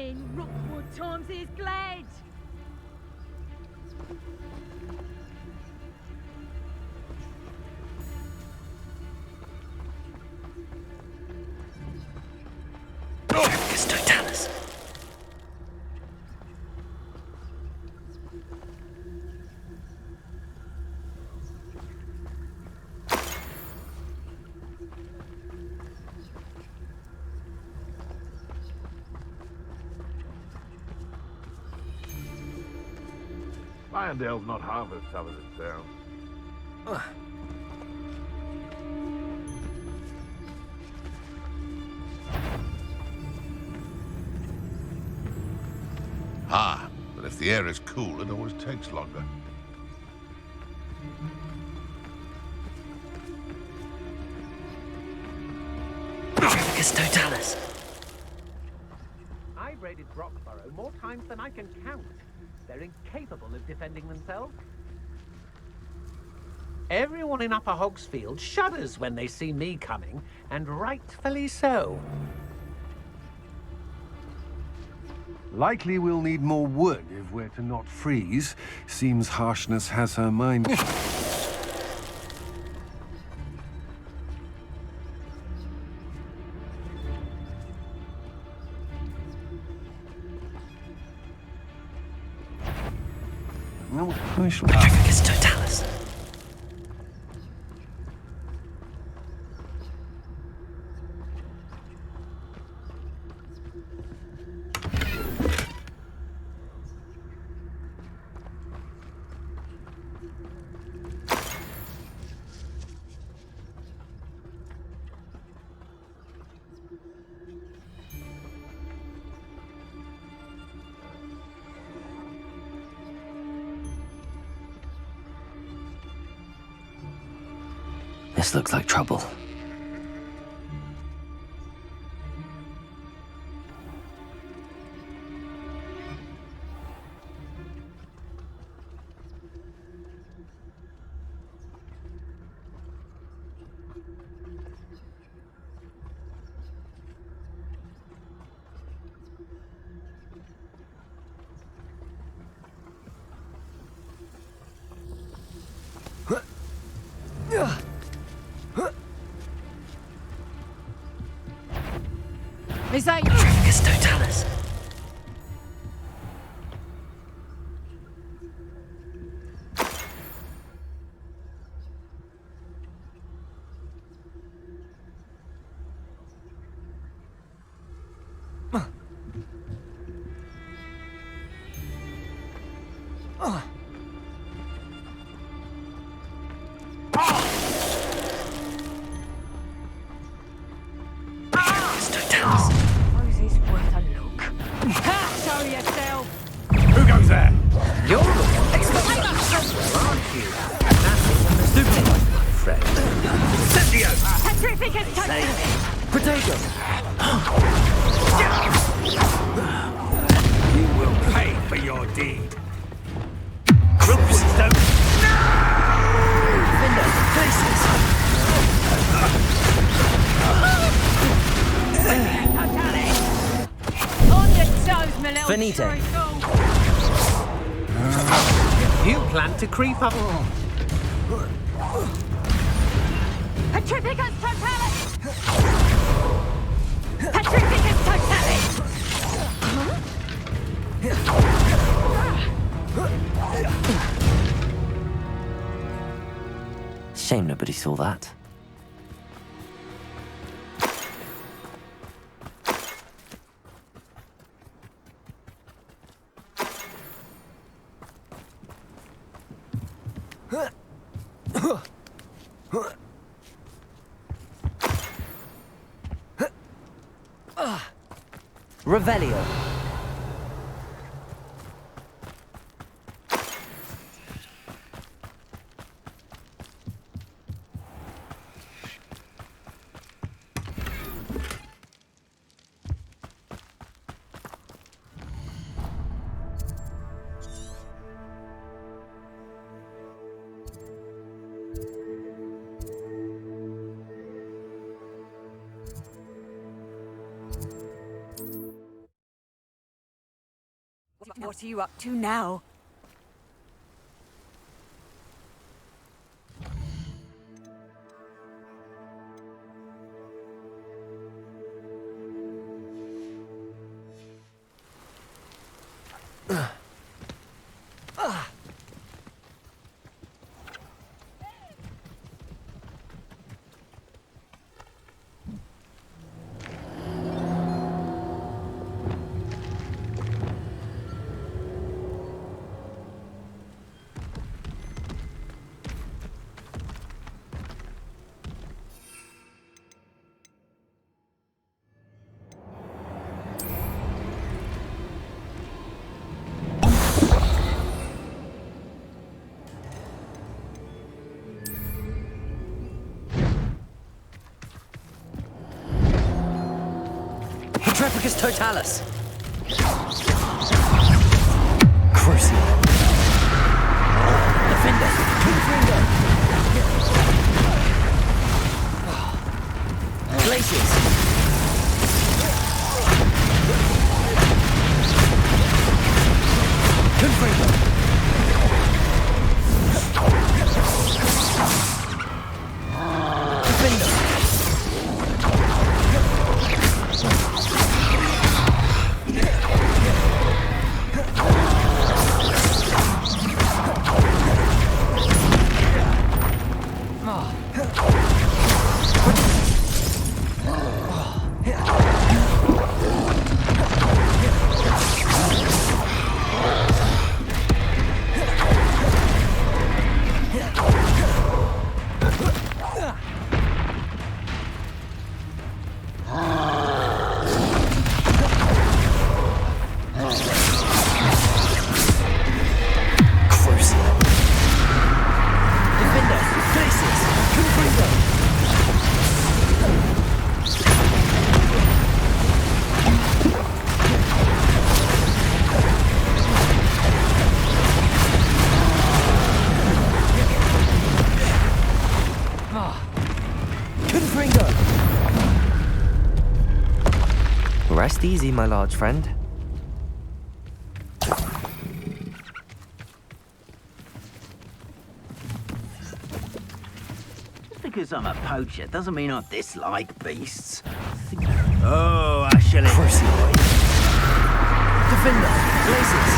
in Rookwood times is glad. Totalis. Lyondale's not half as tough as it sounds. Ah, but if the air is cool, it always takes longer. Totalis. I've raided Brockborough more times than I can count. They're incapable of defending themselves. Everyone in Upper Hogsfield shudders when they see me coming, and rightfully so. Likely we'll need more wood if we're to not freeze. Seems harshness has her mind. No, I shall... Totalis. This looks like trouble. Is that Totalis. You're looking excellent, aren't you? That's stupid, my friend. Petrificus Totalis! Potato. You will pay for your deed. Rookwood's don't... Window. Faces. Totalis! On your toes, my little Finito. treacle! You plan to creep up. Petrificus Totalis! Petrificus Totalis! Shame nobody saw that. Revelio. What are you up to now? Motherfucker's totalis. Crucial. Defender. Confringo. Glaciers. Confringo. Defender. Rest easy, my large friend. Just because I'm a poacher doesn't mean I dislike beasts. Oh, اشكالها. Defender, blazes,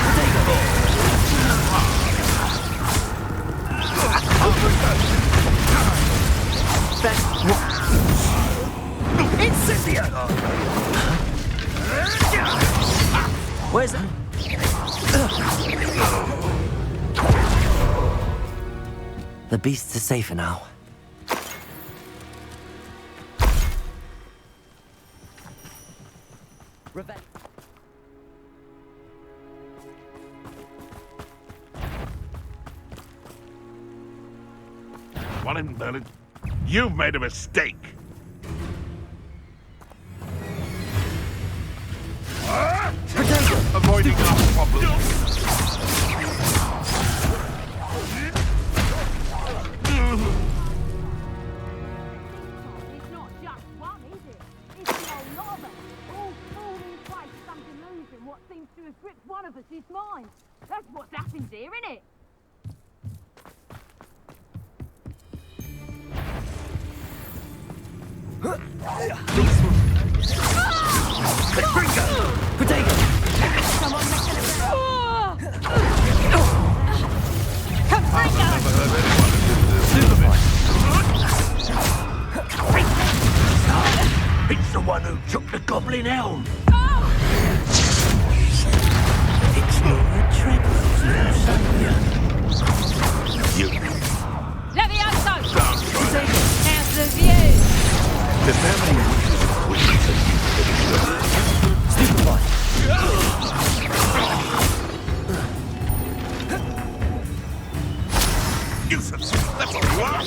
Incendio! Where's that? The beasts are safer now. Well, Merlin, you've made a mistake. Avoiding our problems. It's not just one, is it? It's a whole lot of us. All falling in place, some delusion. What seems to have gripped one of us is mine. That's what's happened here, isn't it? It's the one who took the goblin helm. It's not Treadwell's little saviour. You. Levioso! How's the view? The family wishes that Stupefy. Nuisance. That's all you are.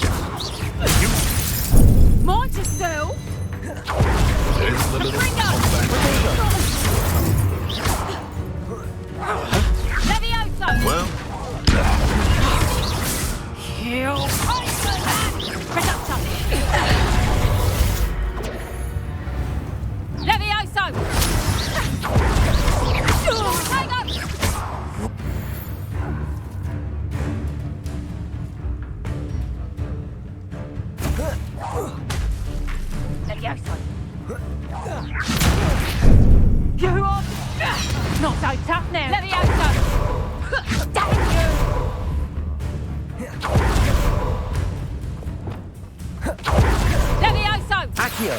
Mine to sell? There's the little combat. Levioso! Well, Heal! Reducto! Levioso! Hang on! Levioso. You are not so tough now. Levioso. Damn you. Levioso. Accio!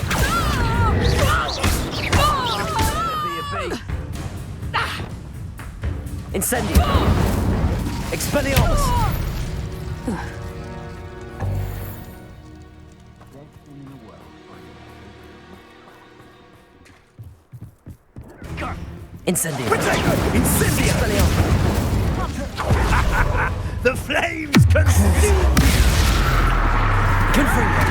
Incendio! Expelliarmus! Incendio! Incendio! Expelliarmus! The flames consume! Confringo!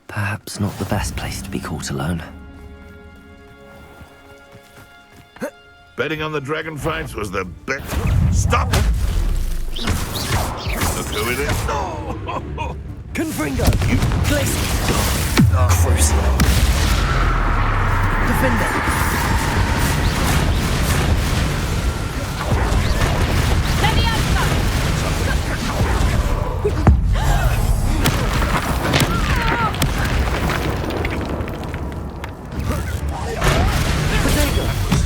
Perhaps not the best place to be caught alone. Betting on the dragon fights was the bet. Stop! Look who it is. Confringo! Glacier! Crucible! Defender!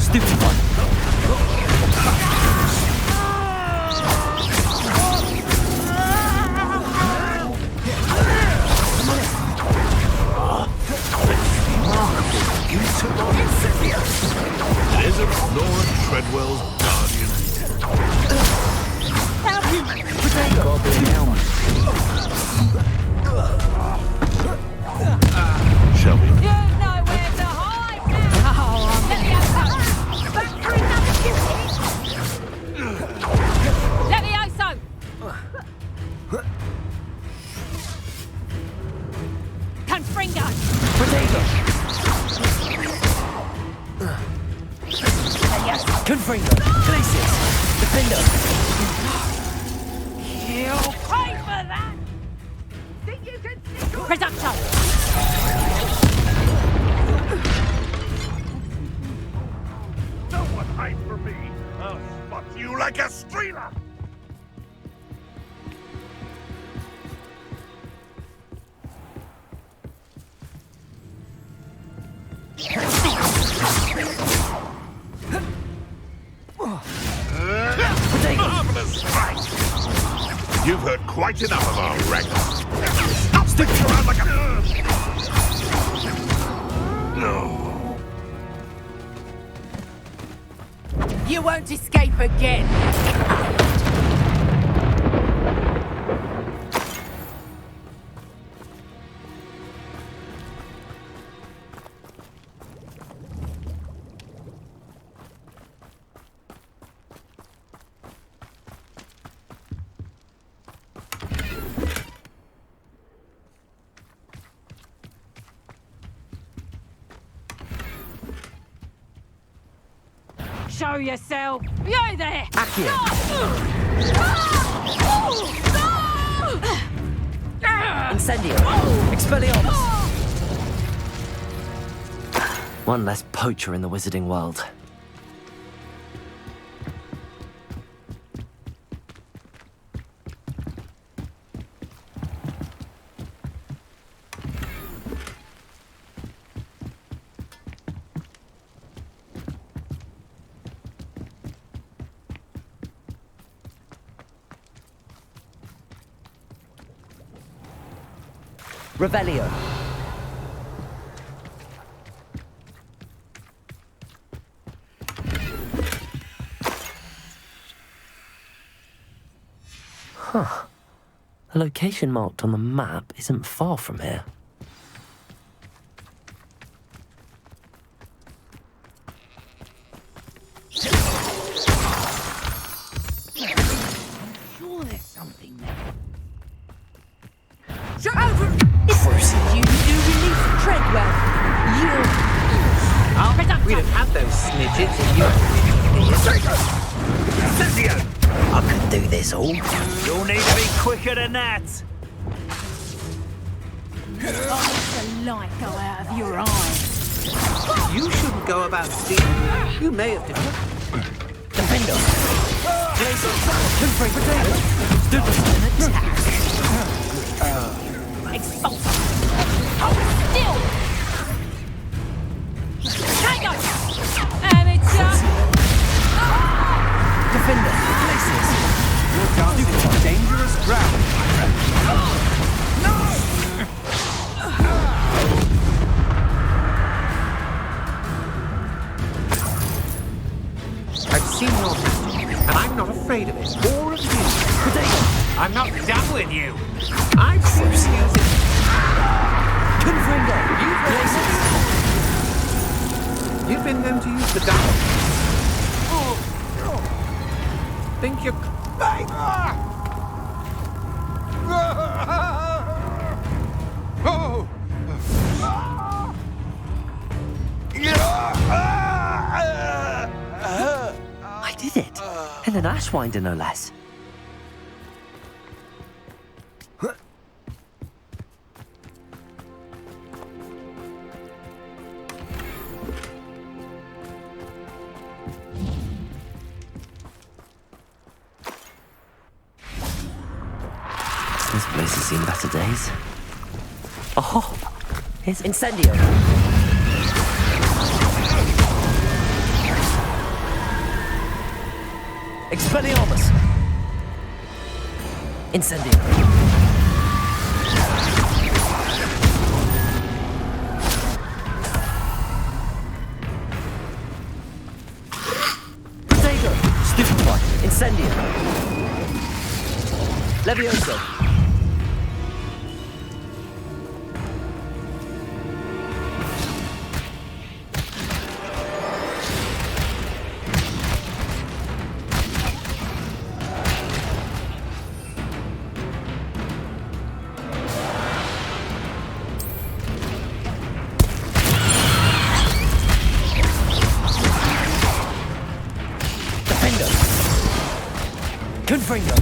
Stupid one! It isn't Lord Treadwell's guardian. Shall we? You know where to hide now. Levioso. Back for another Levioso. Confringo. Confringo! Glacier! Defender! You'll pay for that. Think you can sneak away? Reducto. Someone hide for me. I'll spot you like a streamer. Marvelous strike! You've heard quite enough of our wrangle. Stop sticking around like a... No. You won't escape again. Show yourself! You there! Accio! Incendio! Expelliarmus! One less poacher in the wizarding world. Revelio. Huh. The location marked on the map isn't far from here. Sure there's something there. Shut over! You do release Treadwell. We'd have had those snitches if you I could do this all. You'll need to be quicker than that. Oh, the light go out of your eyes. You shouldn't go about stealing. You may have to. Defender. Expulse. Hold still. Hang on. Amateur. Defender. Places. You're dancing on dangerous ground, my friend. I've seen your history, and I'm not afraid of it. Or of you. I'm not done with you. I've seen you use it. Confringo. You've been known to use the dial. Think you're... I did it. And an ashwinder, no less. This place has seen better days. Oh, it's Incendio. Expelliarmus! Incendio! Protego! Stupefy! Incendio! Levioso! Confringo!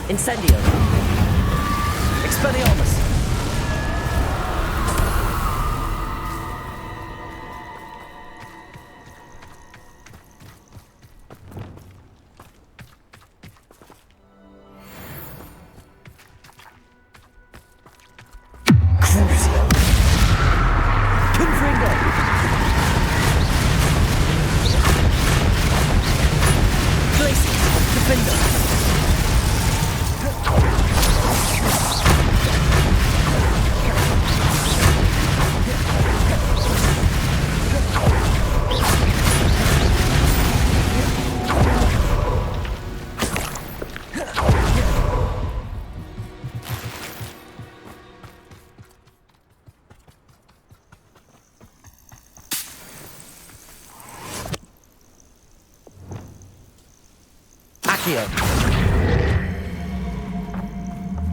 Incendio! Expelliarmus! Crucio! Confringo! Glacius! Defender!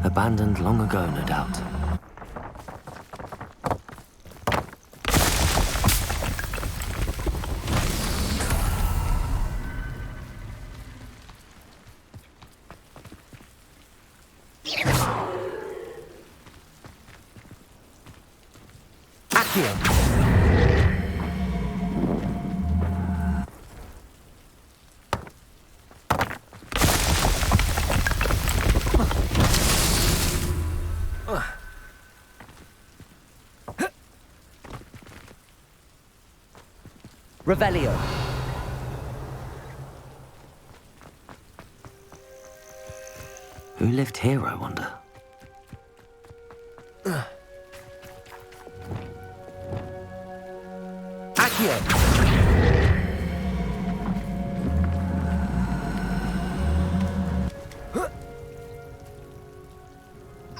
Abandoned long ago, no doubt. Revelio. Who lived here, I wonder? Accio.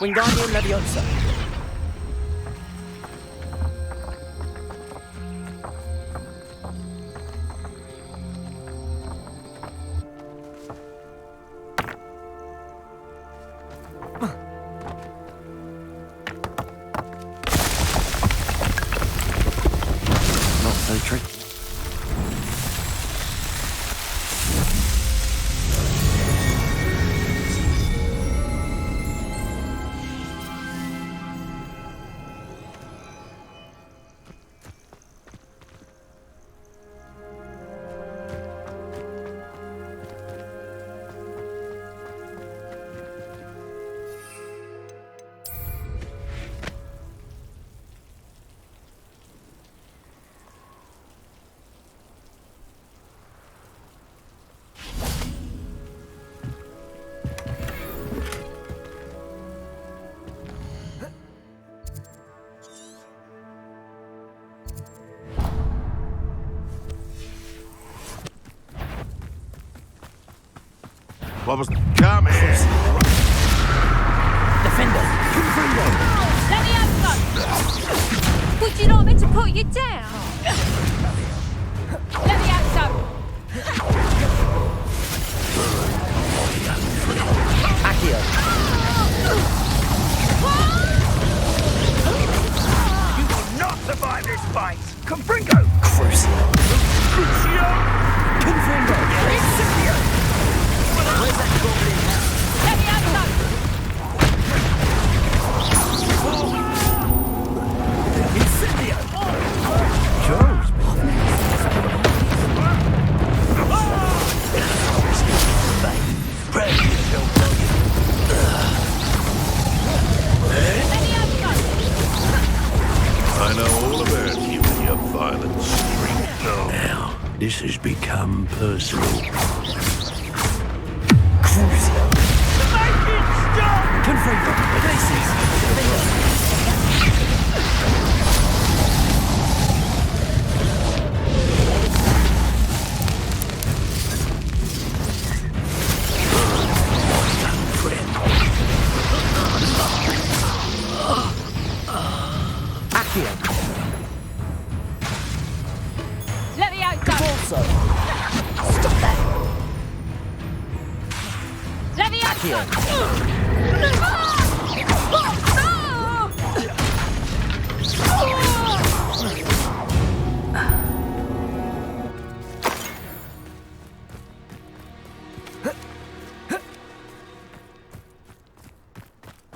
Wingardium Leviosa. Not so tricky. What was... Come here! Defender. Confringo. Let me have some! Would you like me to put you down? Let me have some! Accio. You will not survive this fight! Confringo! Crucio. Crucio! Confringo. Incendio! Where's that goblin? Let me have some! Incendio! Joe's Let me have some! I know all about you and your violent streak. Now, this has become personal. Crucio. Make it stop! Confringo. Places. Accio. Let me have some! Corso. Stop that! Let me have Accio.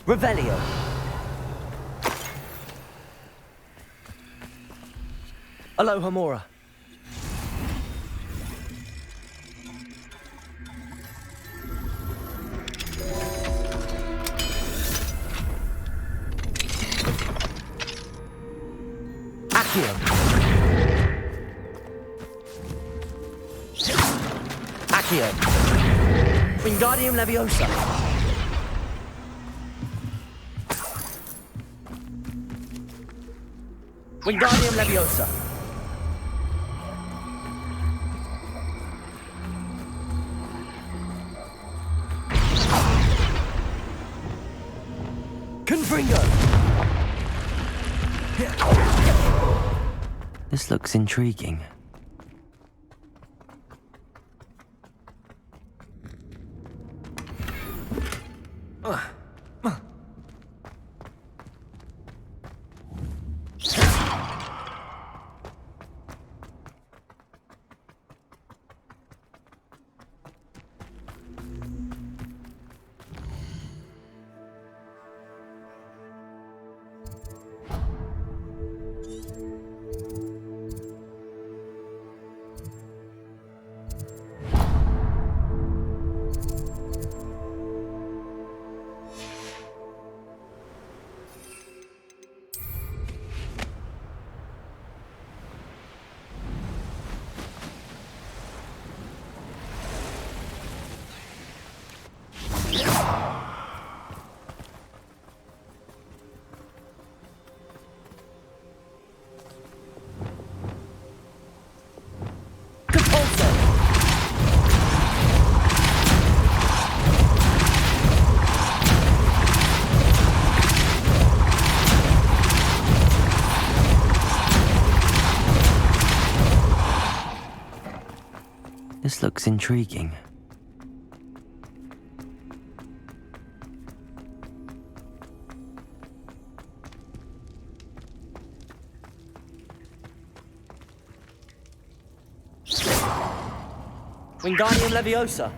Revelio. Alohomora. Accio. Accio. Wingardium Leviosa. Wingardium Leviosa. Confringo. This looks intriguing. This looks intriguing. Wingardium Leviosa.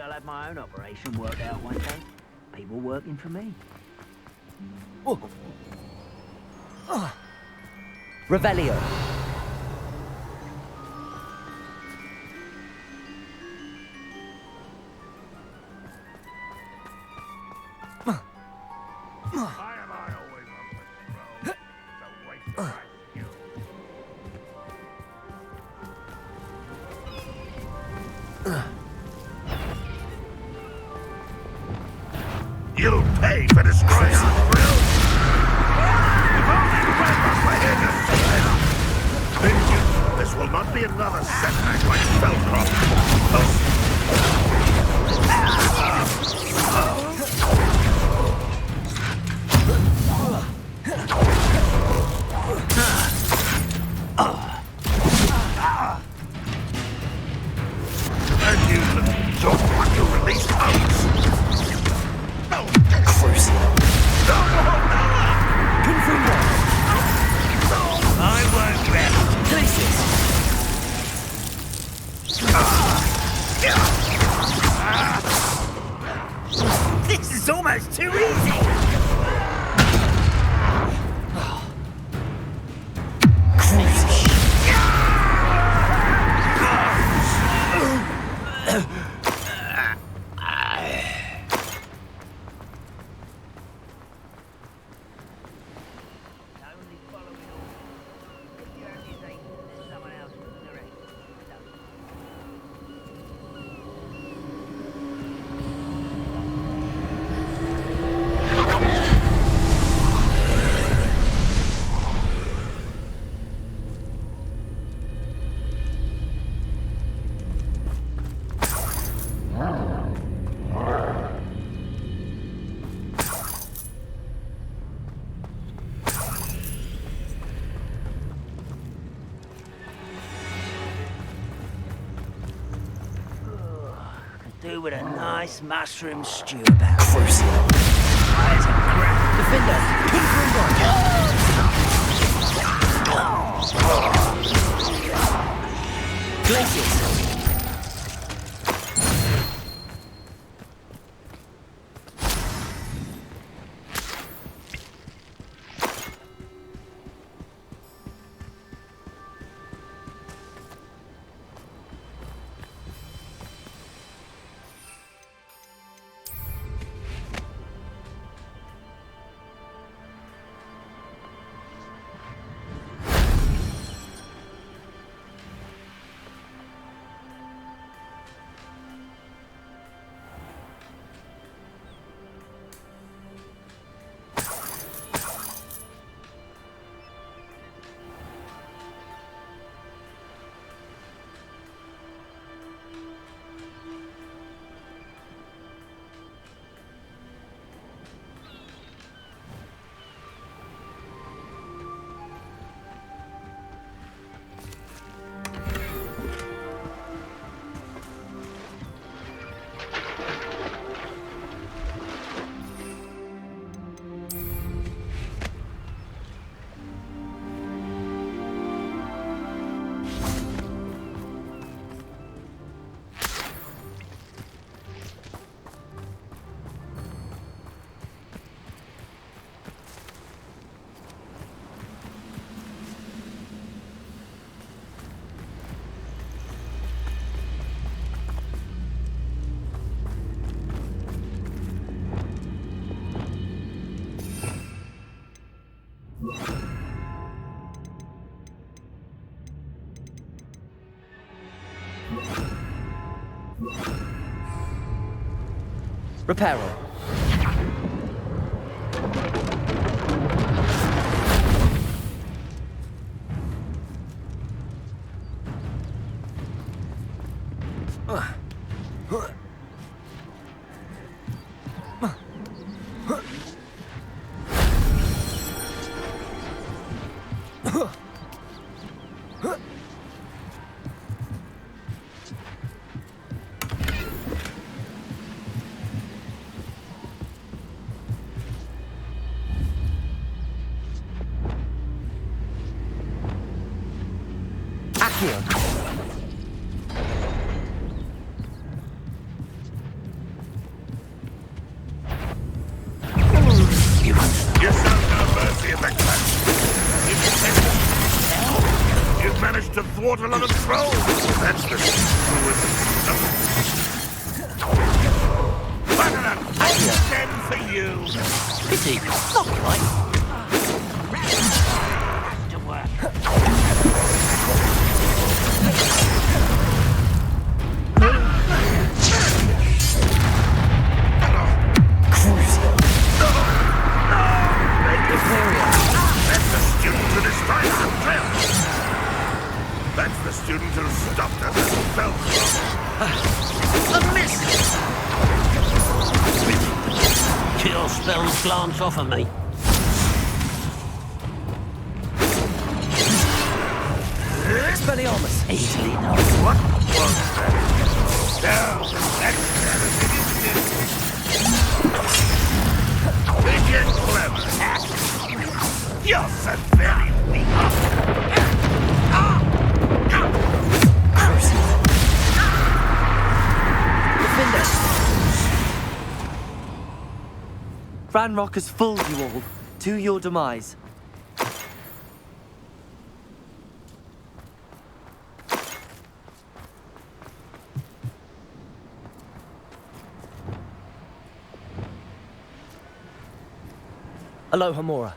I'll have my own operation worked out one day. People working for me. Revelio. You'll pay for destroying our thrill. If only Redbuck were here to save us. Thank you. This will not be another setback like Spellcroft. And you don't want to release house. I won't rest. This is almost too easy. Do with a nice mushroom stew about Crucial. There's a crap. Defender. Glaciers. Repair her. Yourself no mercy in the clutch. You've managed to thwart a lot of trolls. That's the truest stuff. Butternut, again for you. Pity. Not quite. To work. That's the student who destroyed the trail. That's the student who stopped us and fell from. A miss! Kill spells glance off of me. Expelliarmus. Easily enough. What was that? Now, that's Make it clever. You're so very weak. Ranrock has fooled you all. To your demise. Aloha, Mora.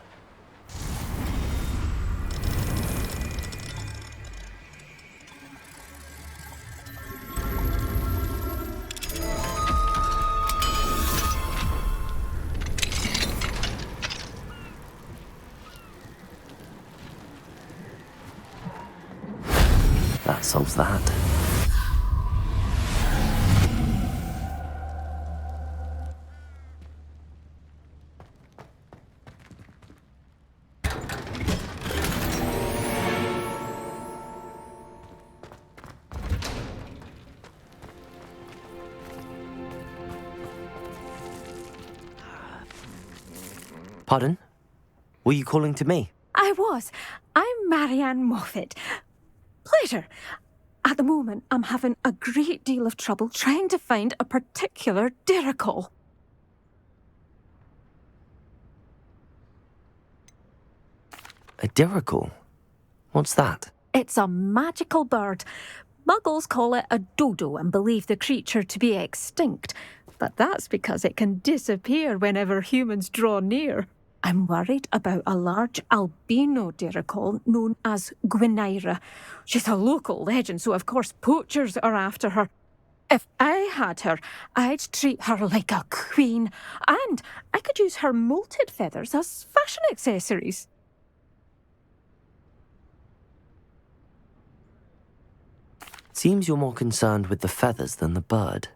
That solves that. Pardon? Were you calling to me? I was. I'm Marian Moffat. Pleasure. At the moment, I'm having a great deal of trouble trying to find a particular Derrickle. A Derrickle? What's that? It's a magical bird. Muggles call it a dodo and believe the creature to be extinct. But that's because it can disappear whenever humans draw near. I'm worried about a large albino Derrickle known as Gwynaira. She's a local legend, so of course poachers are after her. If I had her, I'd treat her like a queen, and I could use her molted feathers as fashion accessories. Seems you're more concerned with the feathers than the bird.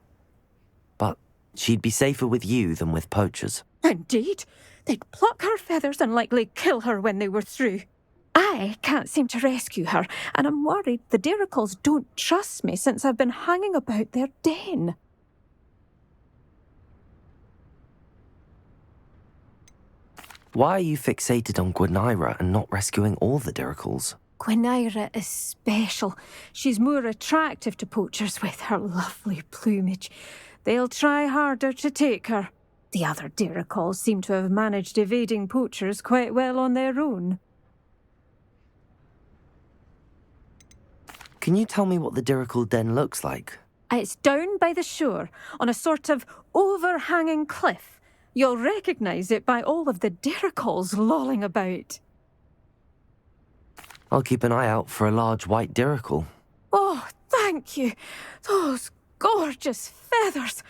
But she'd be safer with you than with poachers. Indeed. They'd pluck her feathers and likely kill her when they were through. I can't seem to rescue her, and I'm worried the Derrickles don't trust me since I've been hanging about their den. Why are you fixated on Gwynaira and not rescuing all the Derrickles? Gwynaira is special. She's more attractive to poachers with her lovely plumage. They'll try harder to take her. The other Derrickles seem to have managed evading poachers quite well on their own. Can you tell me what the Derrickle den looks like? It's down by the shore, on a sort of overhanging cliff. You'll recognise it by all of the Derrickles lolling about. I'll keep an eye out for a large white Derrickle. Oh, thank you. Those gorgeous feathers.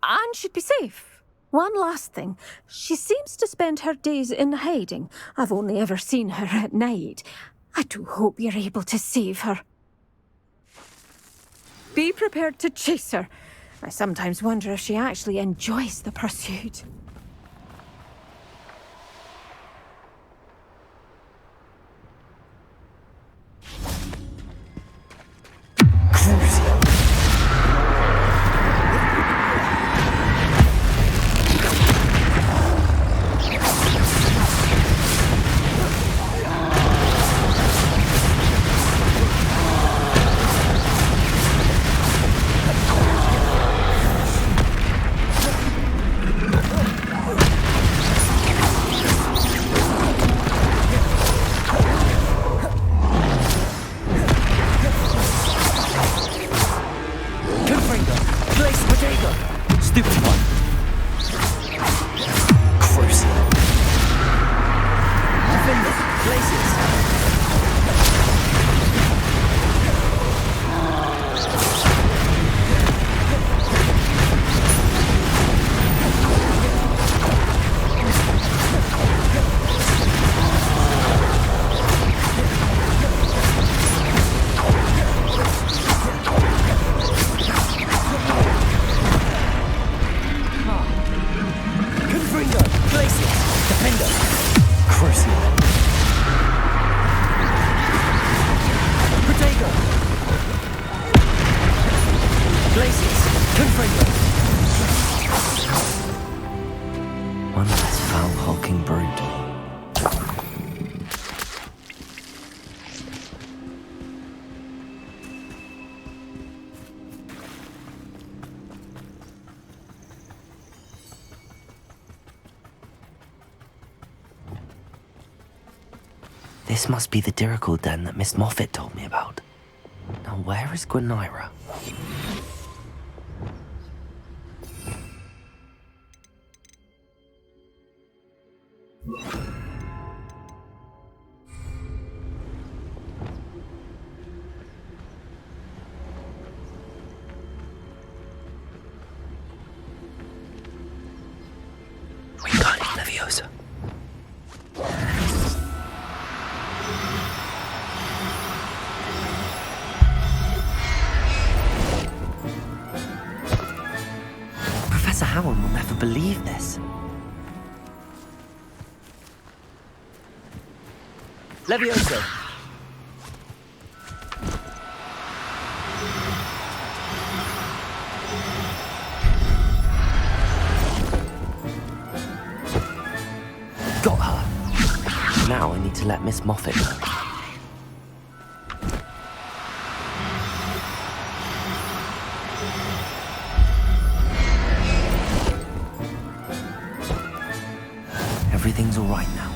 and she'd be safe. One last thing. She seems to spend her days in hiding. I've only ever seen her at night. I do hope you're able to save her. Be prepared to chase her. I sometimes wonder if she actually enjoys the pursuit. This must be the Derrickle den that Miss Moffat told me about. Now where is Gwenira? Wingardium Leviosa. Professor Howard will never believe this. Leviosa! Got her. Now I need to let Miss Moffat know. Everything's all right now.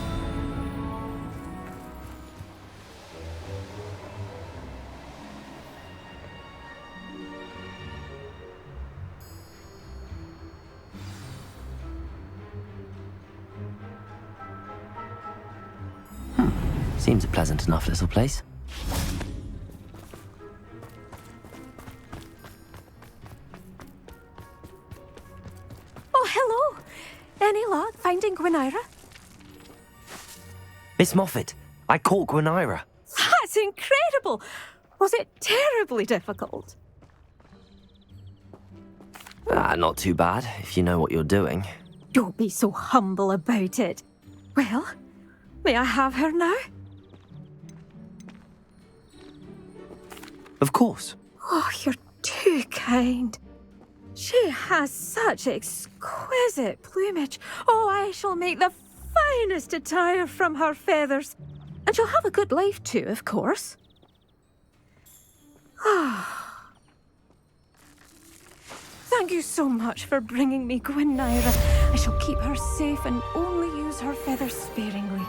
Seems a pleasant enough little place. Oh, hello. Any luck finding Gwenira? Miss Moffat, I caught Gwenira. That's incredible! Was it terribly difficult? Not too bad, if you know what you're doing. Don't be so humble about it. Well, may I have her now? Of course. Oh, you're too kind. She has such exquisite plumage. Oh, I shall make the finest attire from her feathers. And she'll have a good life too, of course. Ah. Thank you so much for bringing me Gwenira. I shall keep her safe and only use her feathers sparingly.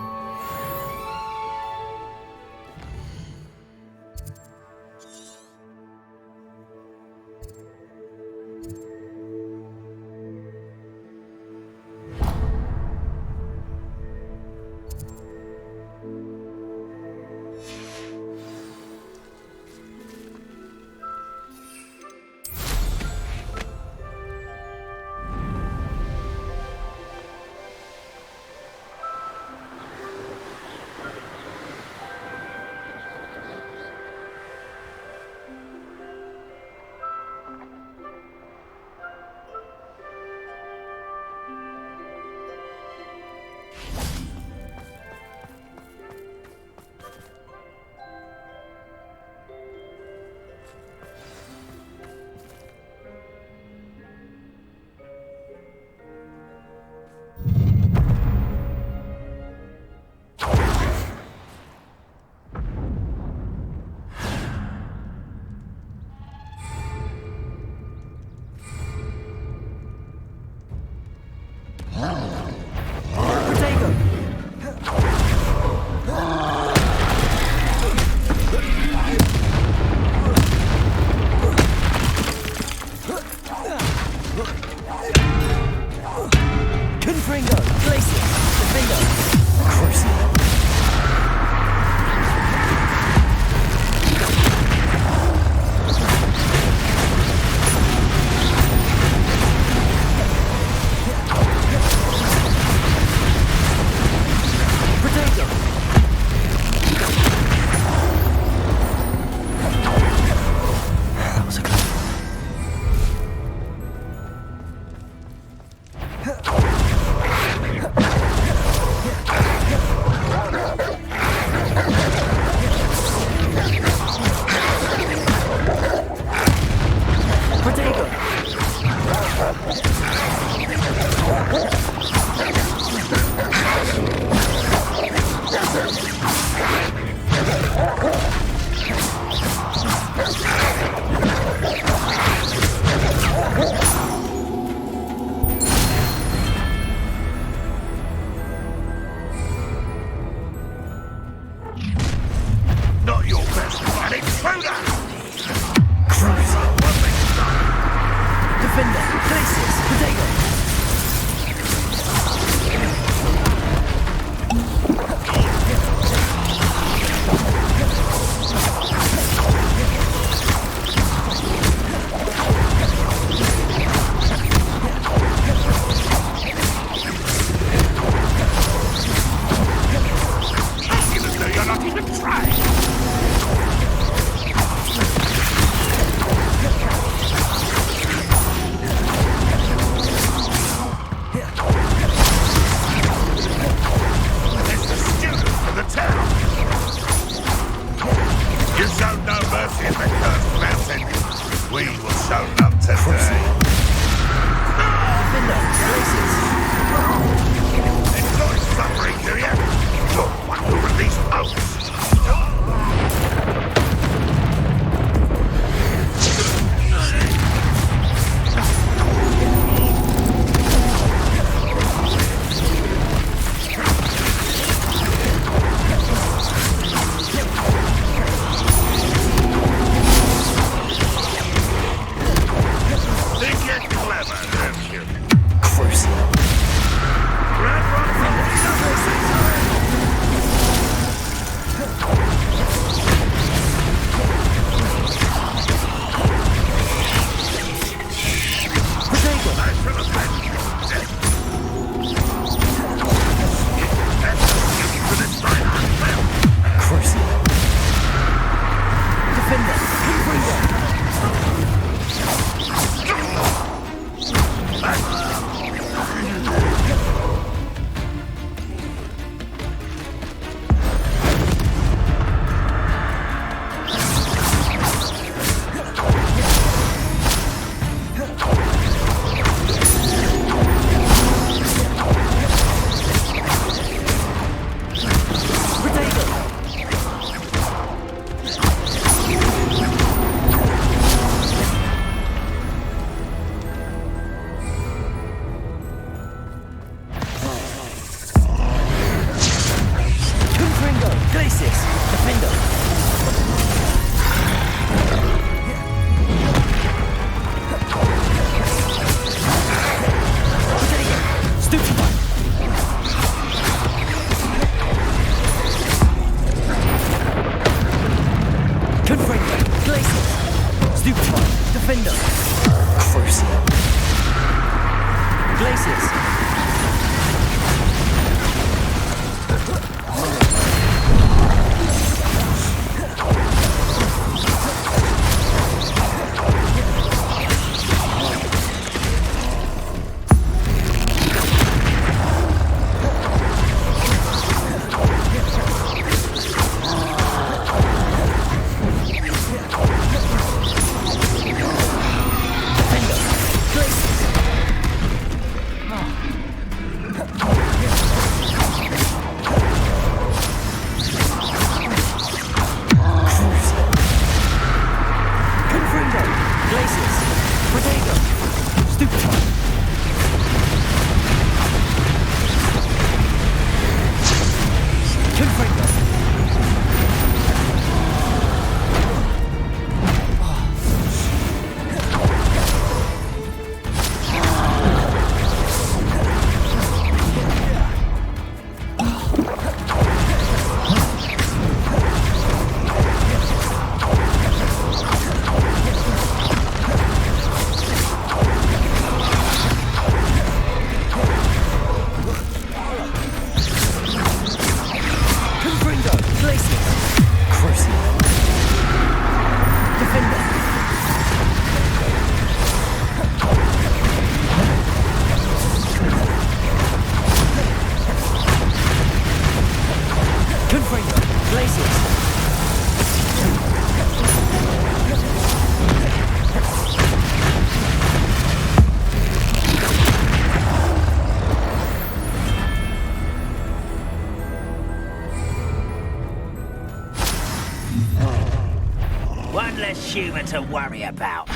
human to worry about.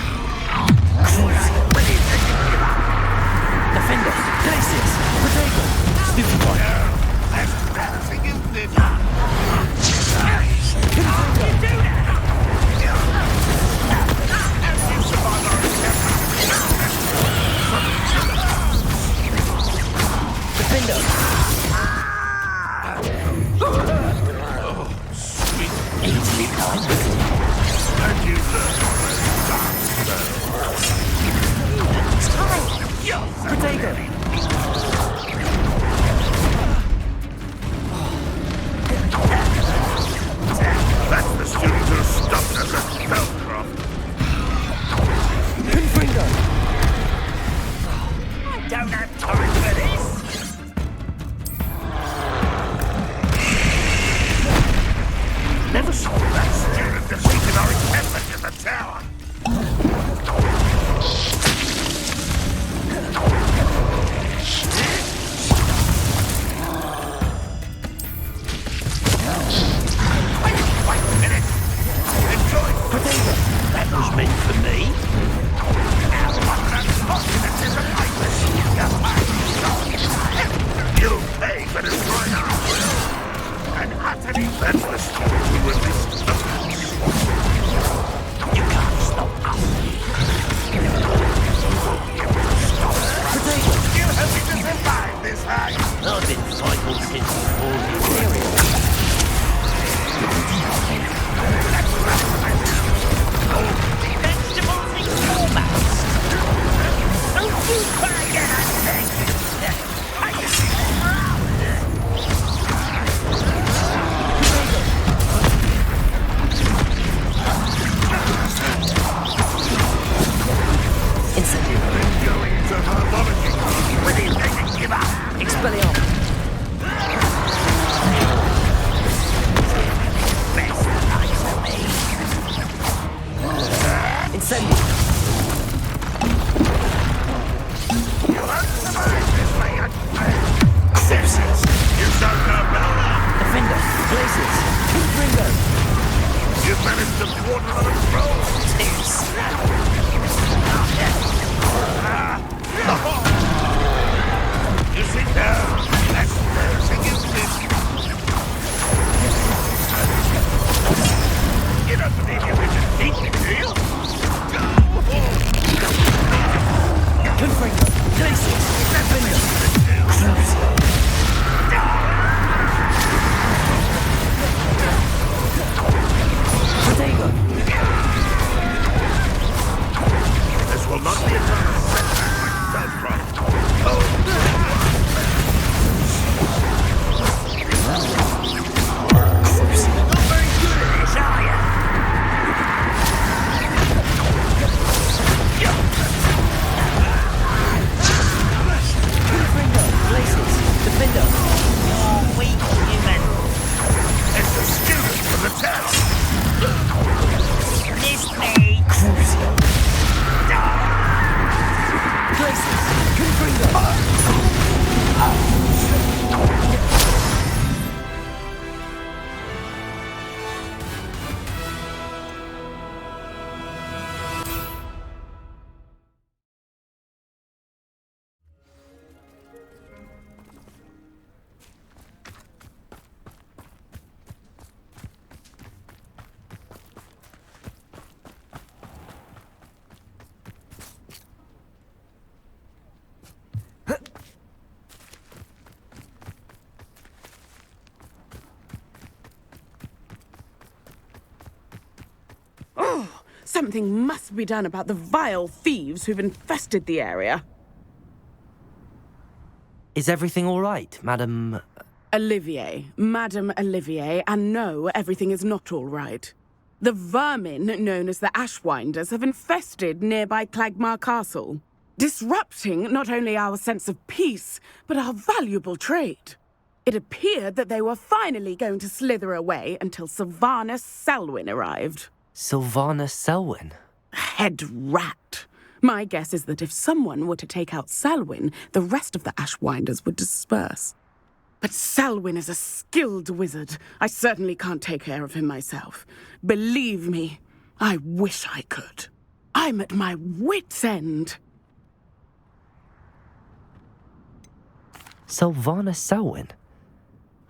Defender, places, potato, stupid boy. That's embarrassing, isn't it? Defender. Easily done. And you learn It's time. Potato. That's the student who stopped us at Spellcroft. Pinfinger. I don't have time for this. Never saw that student defeated our encampment in the tower. Wait a minute. Enjoy. Potato. That was meant for me. Now what an unfortunate disappointment. You pay for destroying our will. And utterly that's the student who released us. You can't stop us. Potato. You help me to survive this high. I've been fighting since before you were here. Vegetables in formats. Don't you forget a thing. Expelliarmus. Incendio. Sepsis. You don't know better. Defender. Places. Pinfinger. You've managed to thwart another troll. You sit down. That's embarrassing, isn't it? You don't believe you can defeat me, do you? Pinfinger. Places. Defender. Potato. This will not be a time of setback when Spellcroft. Oh, Not very good at this, are you? Pinfinger. Places. Defender. You're weak, human. it's the student from the town. Miss me. Places. Pinfinger. Something must be done about the vile thieves who've infested the area. Is everything all right, Madam? Olivier, Madame Olivier, and no, everything is not all right. The vermin known as the Ashwinders have infested nearby Clagmar Castle, disrupting not only our sense of peace, but our valuable trade. It appeared that they were finally going to slither away until Sylvanus Selwyn arrived. Sylvanus Selwyn? Head rat. My guess is that if someone were to take out Selwyn, the rest of the Ashwinders would disperse. But Selwyn is a skilled wizard. I certainly can't take care of him myself. Believe me, I wish I could. I'm at my wit's end. Sylvanus Selwyn?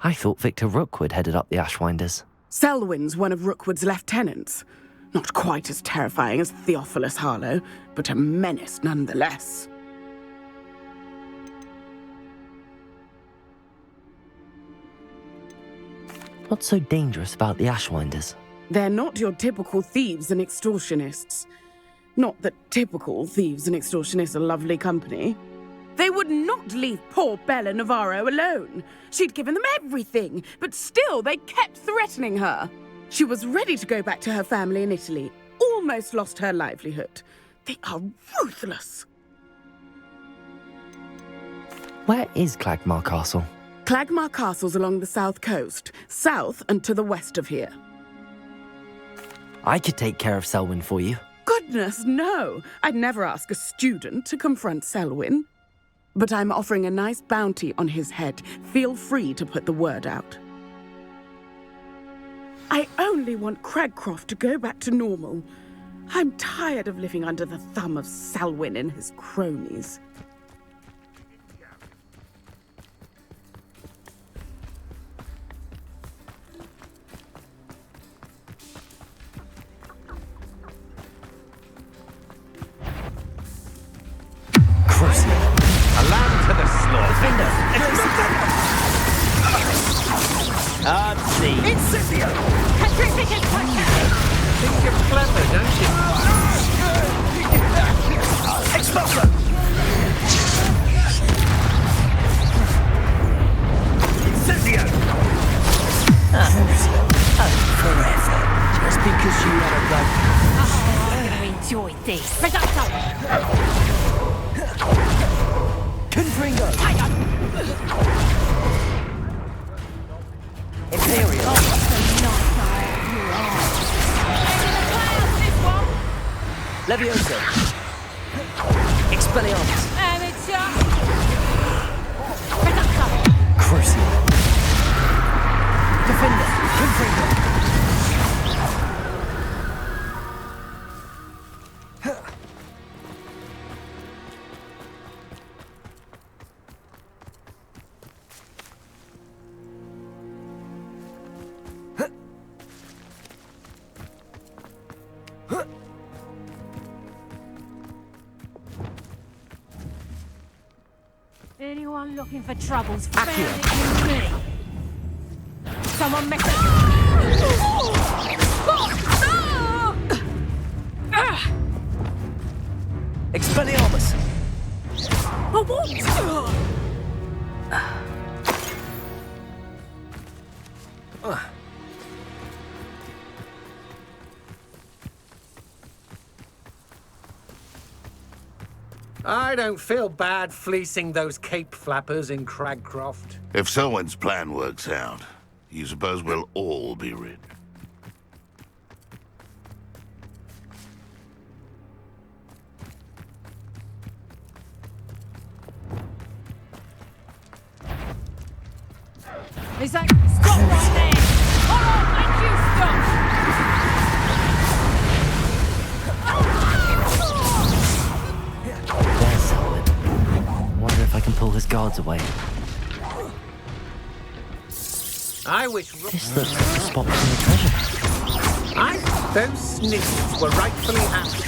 I thought Victor Rookwood headed up the Ashwinders. Selwyn's one of Rookwood's lieutenants. Not quite as terrifying as Theophilus Harlow, but a menace nonetheless. What's so dangerous about the Ashwinders? They're not your typical thieves and extortionists. Not that typical thieves and extortionists are lovely company. They would not leave poor Bella Navarro alone. She'd given them everything, but still they kept threatening her. She was ready to go back to her family in Italy, almost lost her livelihood. They are ruthless. Where is Clagmar Castle? Clagmar Castle's along the south coast, south and to the west of here. I could take care of Selwyn for you. Goodness, no. I'd never ask a student to confront Selwyn. But I'm offering a nice bounty on his head. Feel free to put the word out. I only want Cragcroft to go back to normal. I'm tired of living under the thumb of Selwyn and his cronies. A lamb to the slaughter. Incendio! Think you're clever, don't you? Expulsor! Incendio! Forever. Just because you had a blood. I'm gonna enjoy this. Reducto! Confringo! Imperial! Leviosa! Expelliarmus! Amateur! Reducto! Crucial! Defender! Confringo! Anyone looking for troubles found it with me. Someone messing. Expelliarmus! A what? I don't feel bad fleecing those cape flappers in Cragcroft. If Selwyn's plan works out, you suppose we'll all be rich. Is that... Stop right there! Alright, make you stop! There's Selwyn. I wonder if I can pull his guards away. I wish... This looks like a spot from the treasure map. I thought those sniffs were rightfully happy.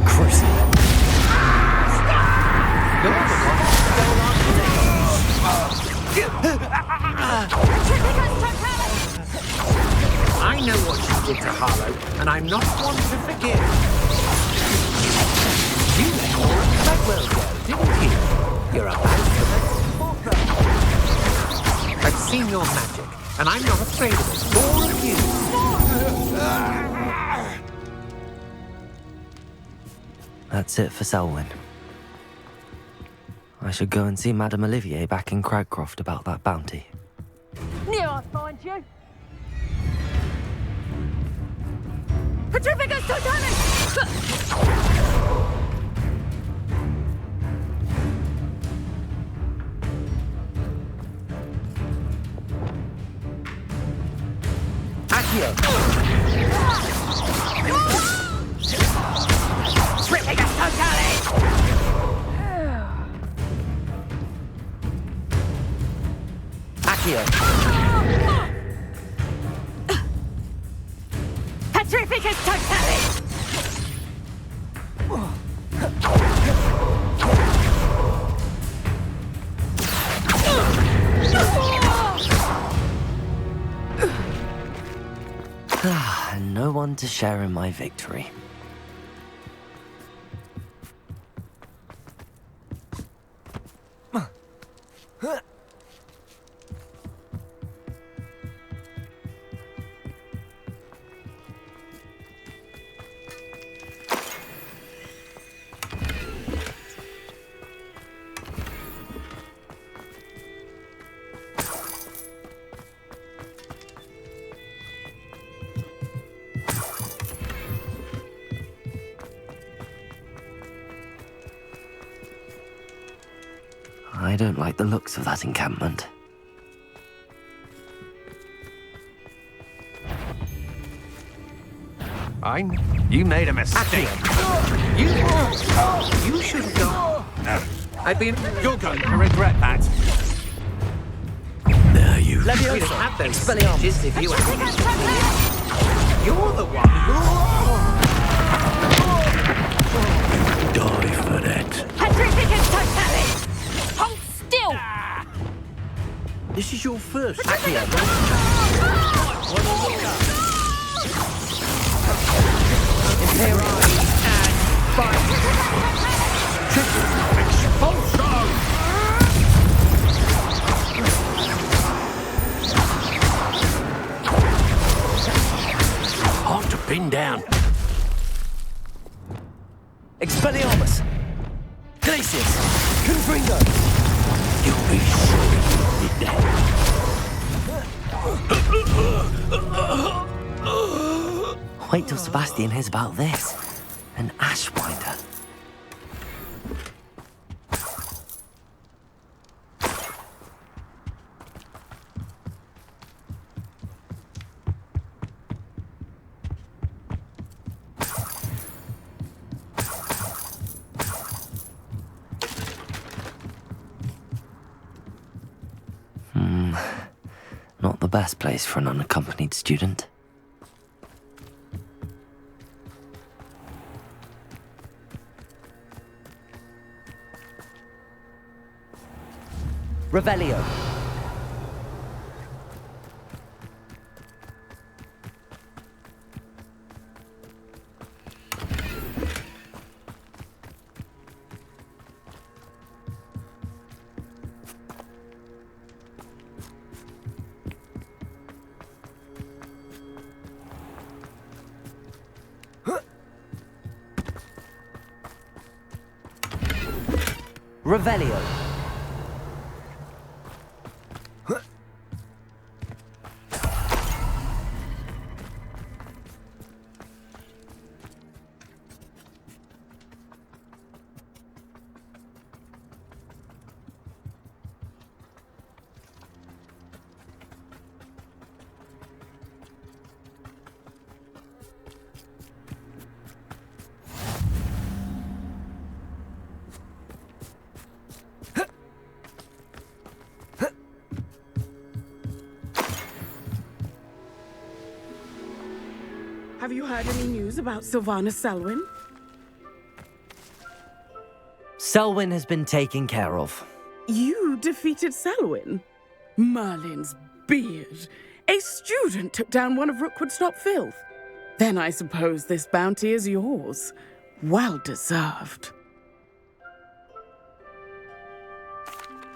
Crucial. You're the one who stole our I know what you did to Harlow, and I'm not one to forgive. You let all of Clegwell go, didn't you? You're about to make I've seen your magic, and I'm not afraid of it. More of you. That's it for Selwyn. I should go and see Madame Olivier back in Cragcroft about that bounty. Knew I'd find you. Petrificus Totalis! Accio! Ripping us totally! Accio! Petrificus totally! And no one to share in my victory. I don't like the looks of that encampment. You made a mistake. You should have gone. You're going to regret that. Now you We'd have had those speeches if you had. You're the one. die for that. Petrificus totally! Hold still! This is your first. Hard to pin down. Expelliarmus! Glacius! Confringo! You'll be sorry you did that. Wait till Sebastian hears about this. An Ashwinder. Not the best place for an unaccompanied student. Revelio. Revelio. Have you heard any news about Sylvanus Selwyn? Selwyn has been taken care of. You defeated Selwyn? Merlin's beard. A student took down one of Rookwood's top filth. Then I suppose this bounty is yours. Well deserved.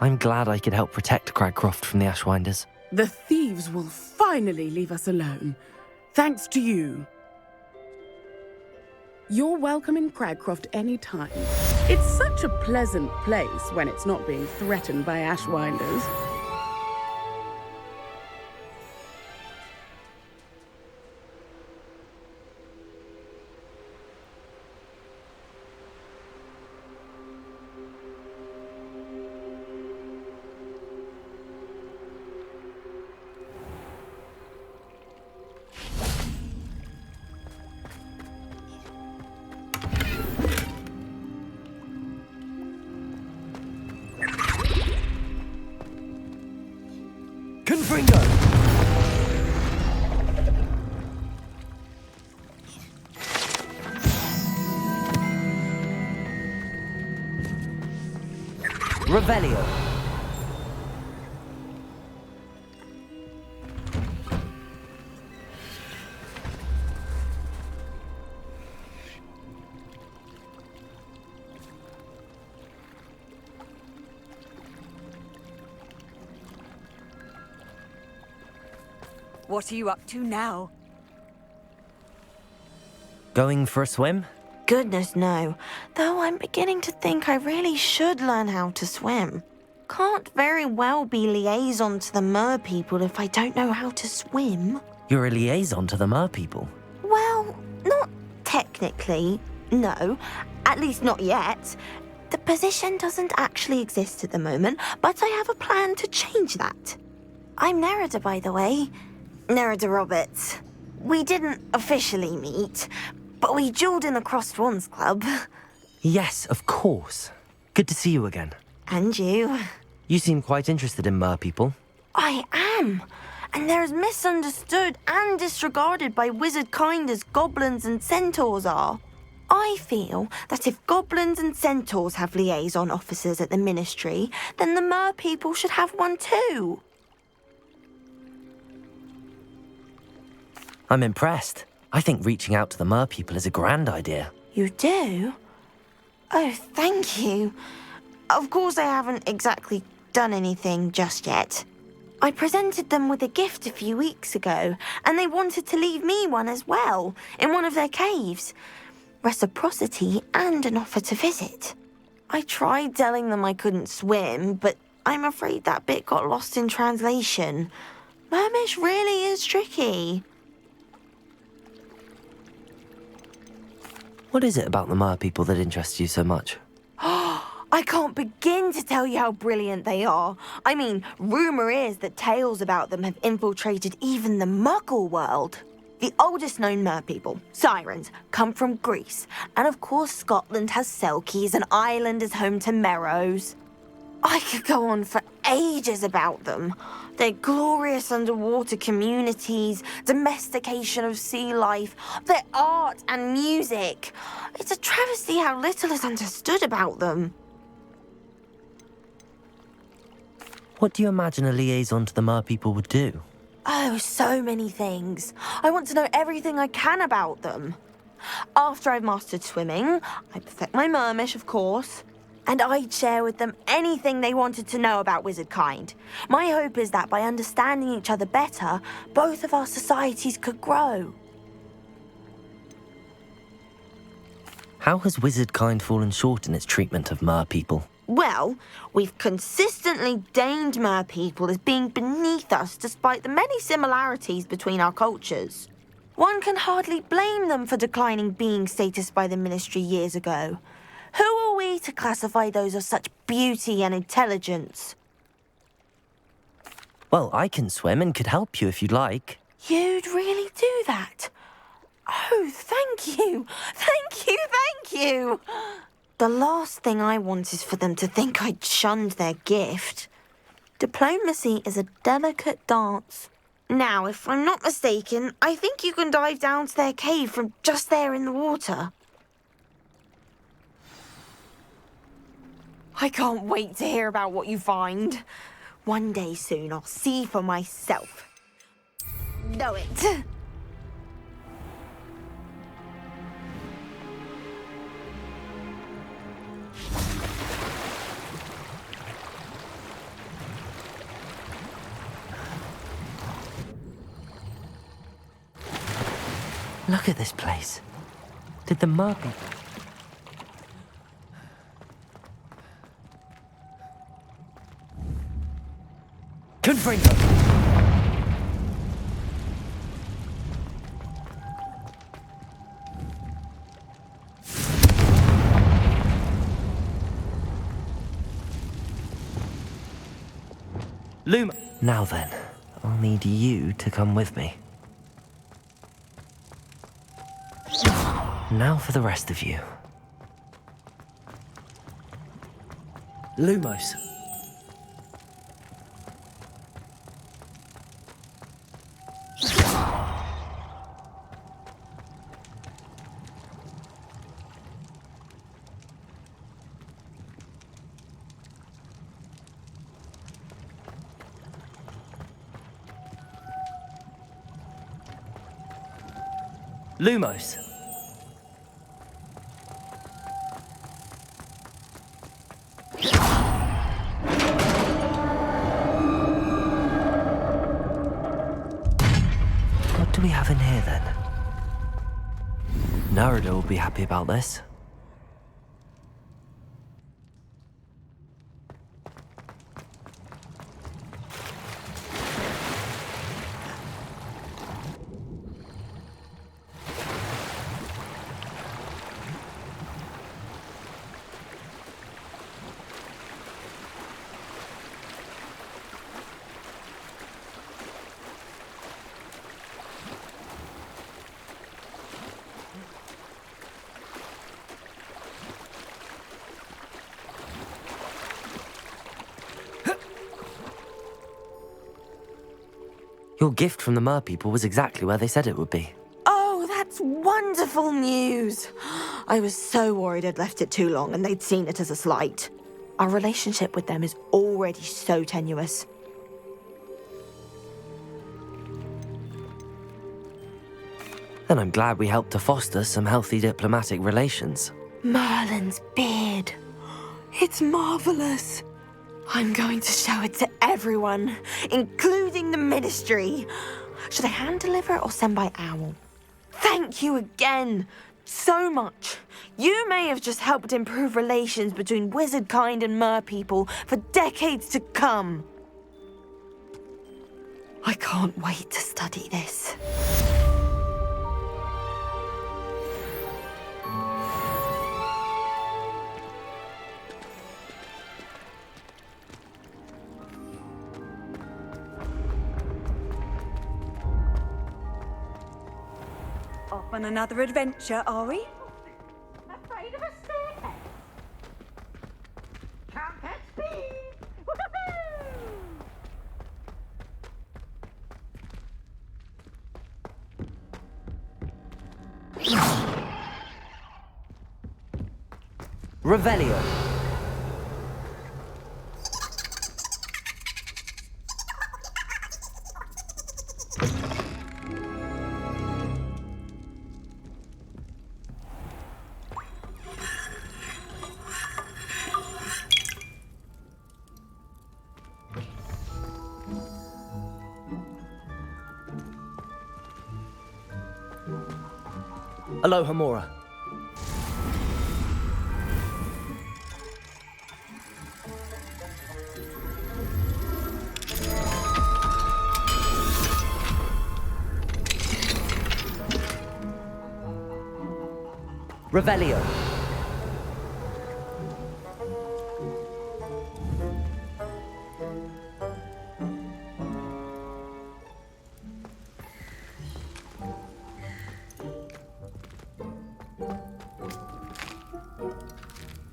I'm glad I could help protect Cragcroft from the Ashwinders. The thieves will finally leave us alone. Thanks to you. You're welcome in Cragcroft anytime. It's such a pleasant place when it's not being threatened by Ashwinders. Confringo! Revelio. What are you up to now? Going for a swim? Goodness, no. Though I'm beginning to think I really should learn how to swim. Can't very well be liaison to the mer people if I don't know how to swim. You're a liaison to the mer people. Well, not technically, no. At least not yet. The position doesn't actually exist at the moment, but I have a plan to change that. I'm Nérida, by the way. Nérida Roberts. We didn't officially meet, but we duelled in the Crossed Swans Club. Yes, of course. Good to see you again. And you. You seem quite interested in mer people. I am. And they're as misunderstood and disregarded by wizard kind as goblins and centaurs are. I feel that if goblins and centaurs have liaison officers at the ministry, then the mer people should have one too. I'm impressed. I think reaching out to the mer people is a grand idea. You do? Oh, thank you. Of course I haven't exactly done anything just yet. I presented them with a gift a few weeks ago, and they wanted to leave me one as well, in one of their caves. Reciprocity and an offer to visit. I tried telling them I couldn't swim, but I'm afraid that bit got lost in translation. Mermish really is tricky. What is it about the mer people that interests you so much? I can't begin to tell you how brilliant they are. I mean, rumour is that tales about them have infiltrated even the Muggle world. The oldest known mer people, sirens, come from Greece. And of course Scotland has Selkies and Ireland is home to Merrows. I could go on for ages about them. Their glorious underwater communities, domestication of sea life, their art and music. It's a travesty how little is understood about them. What do you imagine a liaison to the mer people would do? Oh, so many things. I want to know everything I can about them. After I've mastered swimming, I perfect my mermish, of course. And I'd share with them anything they wanted to know about wizard kind. My hope is that by understanding each other better, both of our societies could grow. How has wizard kind fallen short in its treatment of mer people? Well, we've consistently deemed mer people as being beneath us despite the many similarities between our cultures. One can hardly blame them for declining being status by the ministry years ago. Who are we to classify those of such beauty and intelligence? Well, I can swim and could help you if you'd like. You'd really do that? Oh, thank you! Thank you, thank you! The last thing I want is for them to think I'd shunned their gift. Diplomacy is a delicate dance. Now, if I'm not mistaken, I think you can dive down to their cave from just there in the water. I can't wait to hear about what you find. One day soon, I'll see for myself. Know it. Look at this place. Did the mer people... Confringo! Luma! Now then, I'll need you to come with me. Now for the rest of you. Lumos. Lumos. What do we have in here then? Nérda will be happy about this. Your gift from the Mer people was exactly where they said it would be. Oh, that's wonderful news. I was so worried I'd left it too long and they'd seen it as a slight. Our relationship with them is already so tenuous. Then I'm glad we helped to foster some healthy diplomatic relations. Merlin's beard. It's marvelous. I'm going to show it to everyone, including the Ministry. Should I hand deliver it or send by owl? Thank you again so much. You may have just helped improve relations between wizard kind and mer people for decades to come. I can't wait to study this. Off on another adventure, are we? Afraid of a staircase? Can't catch speed! Revelio. Aloha Mora. Revelio.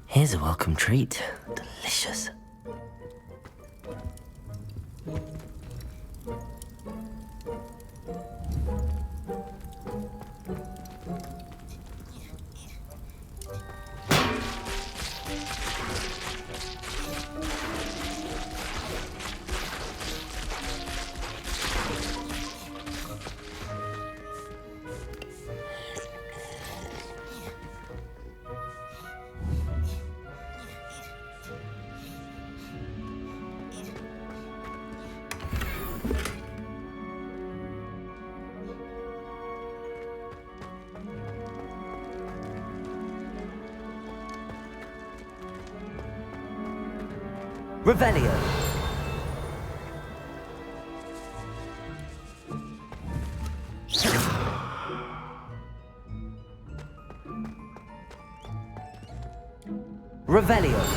Here's a welcome treat. Delicious. Revelio. Revelio.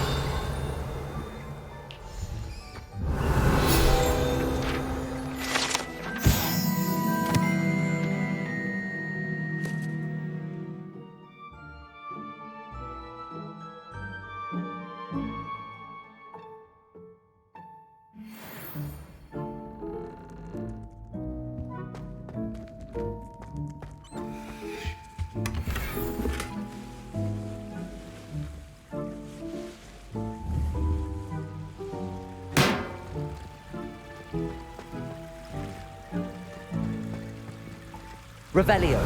Revelio.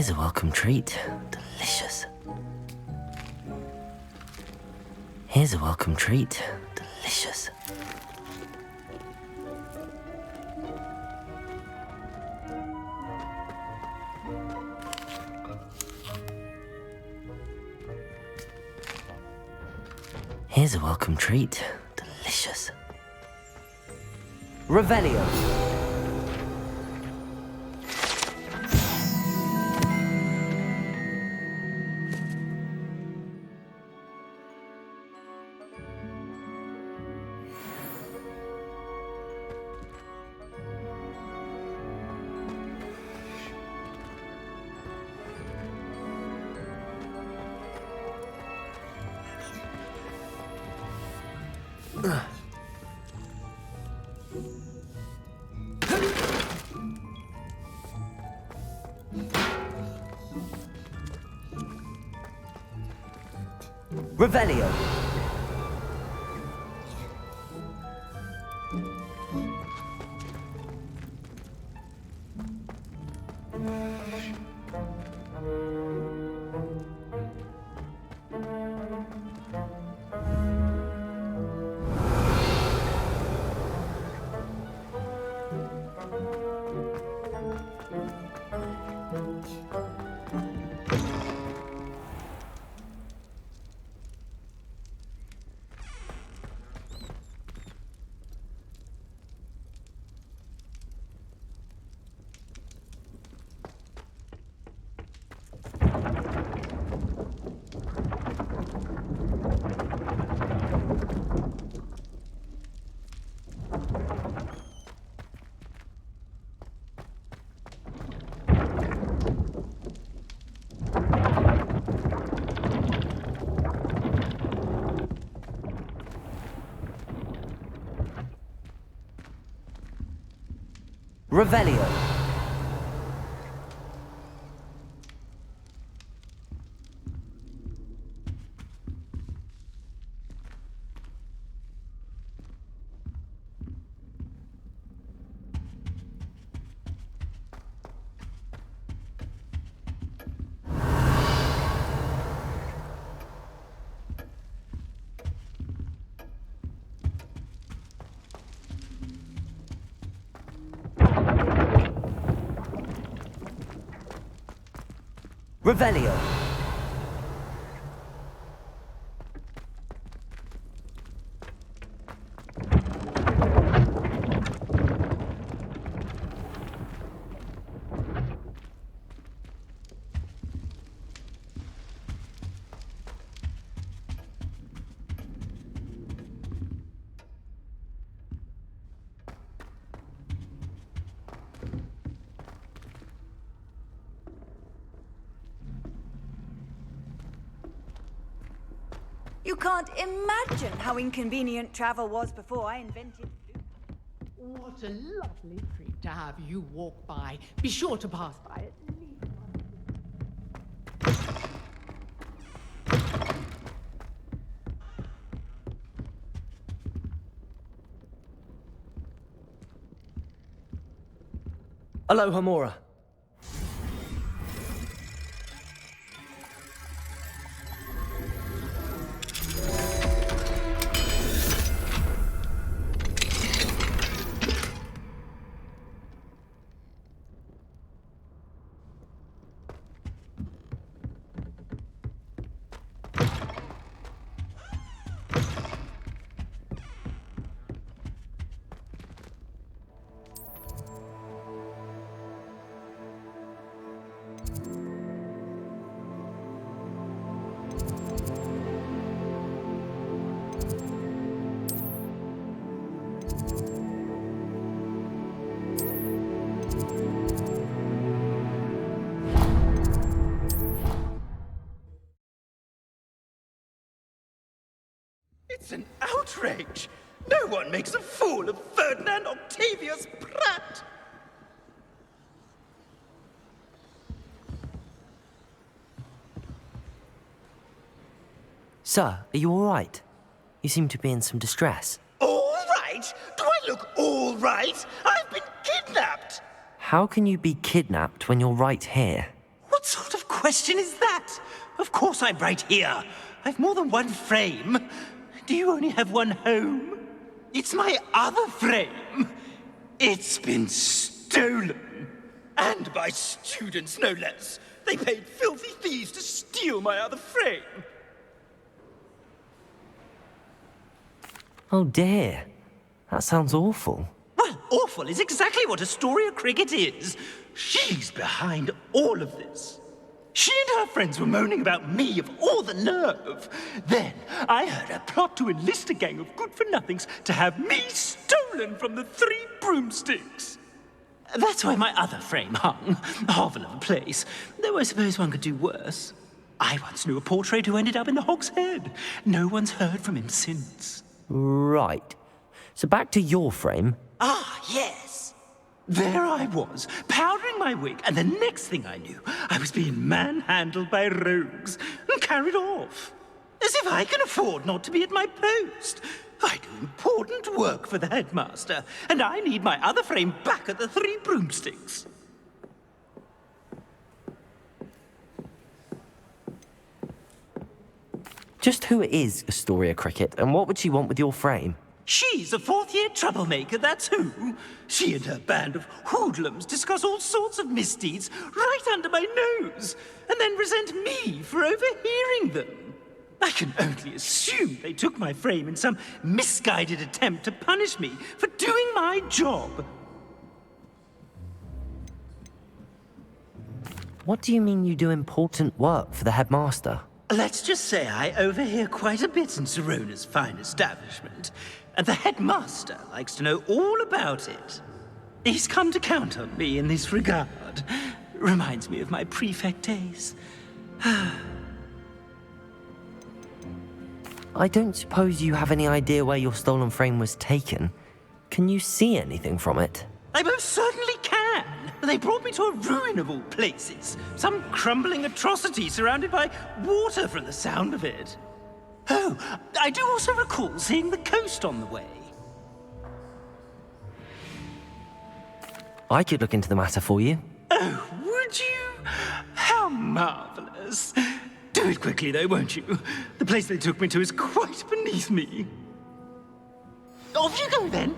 Here's a welcome treat. Delicious. Here's a welcome treat. Delicious. Here's a welcome treat. Delicious. Revelio. Revelio. Revelio. Revelio. You can't imagine how inconvenient travel was before I invented... What a lovely treat to have you walk by. Be sure to pass by at least once. Aloha Mora. It's an outrage! No one makes a fool of Ferdinand Octavius Pratt! Sir, are you all right? You seem to be in some distress. All right? Do I look all right? I've been kidnapped! How can you be kidnapped when you're right here? What What sort of question is that? Of course I'm right here. I've more than one frame. Do you only have one home? It's my other frame. It's been stolen. And by students, no less. They paid filthy thieves to steal my other frame. Oh dear. That sounds awful. Well, awful is exactly what Astoria Cricket is. She's behind all of this. She and her friends were moaning about me of all the nerve. Then I heard her plot to enlist a gang of good-for-nothings to have me stolen from the 3 broomsticks. That's why my other frame hung. A hovel of a place. Though I suppose one could do worse. I once knew a portrait who ended up in the Hog's Head. No one's heard from him since. Right. So back to your frame. Ah, yes. There I was, powdering my wig, and the next thing I knew, I was being manhandled by rogues and carried off. As if I can afford not to be at my post. I do important work for the headmaster, and I need my other frame back at the 3 broomsticks. Just who is Astoria Cricket, and what would she want with your frame? She's a 4th-year troublemaker, that's who. She and her band of hoodlums discuss all sorts of misdeeds right under my nose, and then resent me for overhearing them. I can only assume they took my frame in some misguided attempt to punish me for doing my job. What do you mean you do important work for the headmaster? Let's just say I overhear quite a bit in Serona's fine establishment, and the headmaster likes to know all about it. He's come to count on me in this regard. Reminds me of my prefect days. I don't suppose you have any idea where your stolen frame was taken. Can you see anything from it? I most certainly can. They brought me to a ruin of all places. Some crumbling atrocity surrounded by water from the sound of it. Oh, I do also recall seeing the coast on the way. I could look into the matter for you. Oh, would you? How marvelous. Do it quickly, though, won't you? The place they took me to is quite beneath me. Off you go, then.